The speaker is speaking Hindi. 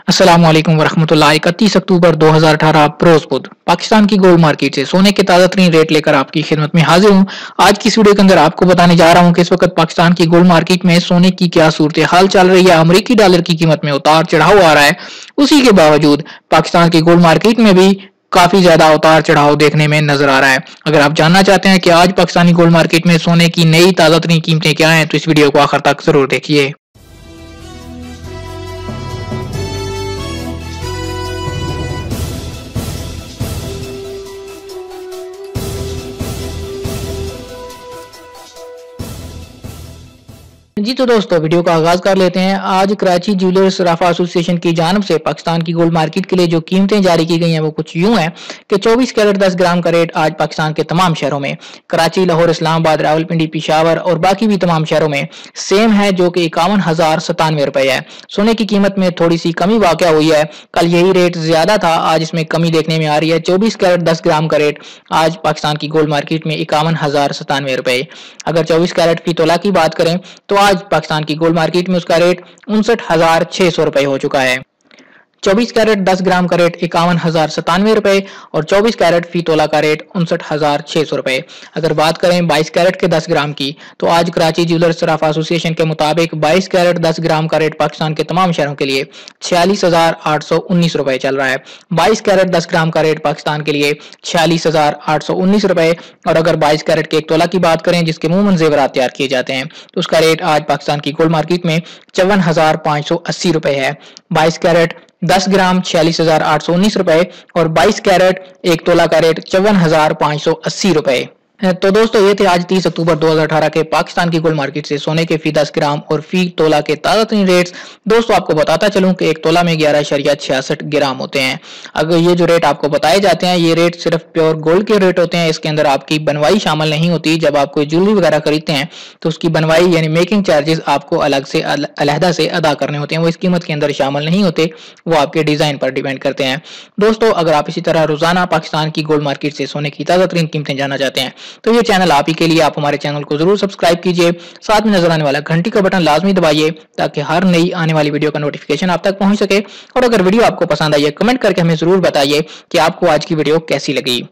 अस्सलाम वालेकुम वरहमतुल्लाह। 31 अक्टूबर 2018 रोज बुध पाकिस्तान की गोल्ड मार्केट से सोने के ताजा तरीन रेट लेकर आपकी खिदमत में हाजिर हूँ। आज की इस वीडियो के अंदर आपको बताने जा रहा हूँ कि इस वक्त पाकिस्तान की गोल्ड मार्केट में सोने की क्या सूरत हाल चल रही है। अमेरिकी डॉलर की कीमत में उतार चढ़ाव आ रहा है, उसी के बावजूद पाकिस्तान की गोल्ड मार्केट में भी काफी ज्यादा उतार चढ़ाव देखने में नजर आ रहा है। अगर आप जानना चाहते हैं कि आज पाकिस्तानी गोल्ड मार्केट में सोने की नई ताजा तरीन कीमतें क्या हैं, तो इस वीडियो को आखिर तक जरूर देखिए। जी तो दोस्तों, वीडियो का आगाज कर लेते हैं। आज कराची ज्वेलर्स सराफा एसोसिएशन की जानिब से पाकिस्तान की गोल्ड मार्केट के लिए जो कीमतें जारी की गई हैं वो कुछ यूं हैं कि 24 कैरेट 10 ग्राम का रेट आज पाकिस्तान के तमाम शहरों में, कराची, लाहौर, इस्लामाबाद, रावलपिंडी, पेशावर और बाकी भी तमाम शहरों में सेम है, जो कि 51,097 रुपए है। सोने की कीमत में थोड़ी सी कमी वाक़या हुई है, कल यही रेट ज्यादा था, आज इसमें कमी देखने में आ रही है। 24 कैरेट 10 ग्राम का रेट आज पाकिस्तान की गोल्ड मार्केट में 51,097 रुपए। अगर 24 कैरेट फी तोला की बात करें तो आज पाकिस्तान की गोल्ड मार्केट में उसका रेट 59,600 रुपए हो चुका है। 24 कैरेट 10 ग्राम का रेट 51,097 रुपए और 24 कैरेट फी तोला का रेट 59,600 रुपए। अगर बात करें 22 कैरेट के 10 ग्राम की, तो आज कराची ज्वेलर्स सराफा एसोसिएशन के मुताबिक 22 कैरेट 10 ग्राम का रेट पाकिस्तान के तमाम शहरों के लिए 46,819 रुपए चल रहा है। 22 कैरेट 10 ग्राम का रेट पाकिस्तान के लिए 46,819 रुपए। और अगर 22 कैरेट के 1 तोला की बात करें, जिसके मुंहमन जेवरात तैयार किए जाते हैं, तो उसका रेट आज पाकिस्तान की गोल्ड मार्केट में 54,580 रुपए है। 22 कैरेट 10 ग्राम 46,819 रुपए और 22 कैरेट 1 तोला का रेट 54,580 रुपए। तो दोस्तों, ये थे आज 30 अक्टूबर 2018 के पाकिस्तान की गोल्ड मार्केट से सोने के फी 10 ग्राम और फी तोला के ताजा तरीन रेट्स। दोस्तों, आपको बताता चलूं कि 1 तोला में 11.66 ग्राम होते हैं। अगर ये जो रेट आपको बताए जाते हैं, ये रेट सिर्फ प्योर गोल्ड के रेट होते हैं, इसके अंदर आपकी बनवाई शामिल नहीं होती। जब आप कोई ज्वेलरी वगैरह खरीदते हैं तो उसकी बनवाई यानी मेकिंग चार्जेस आपको अलग से अलहदा से अदा करने होते हैं, वो इस कीमत के अंदर शामिल नहीं होते, वो आपके डिजाइन पर डिपेंड करते हैं। दोस्तों, अगर आप इसी तरह रोजाना पाकिस्तान की गोल्ड मार्केट से सोने की ताजा तरीन कीमतें जानना चाहते हैं तो ये चैनल आप ही के लिए। आप हमारे चैनल को जरूर सब्सक्राइब कीजिए, साथ में नजर आने वाला घंटी का बटन लाजमी दबाइए ताकि हर नई आने वाली वीडियो का नोटिफिकेशन आप तक पहुंच सके। और अगर वीडियो आपको पसंद आई है, कमेंट करके हमें जरूर बताइए कि आपको आज की वीडियो कैसी लगी।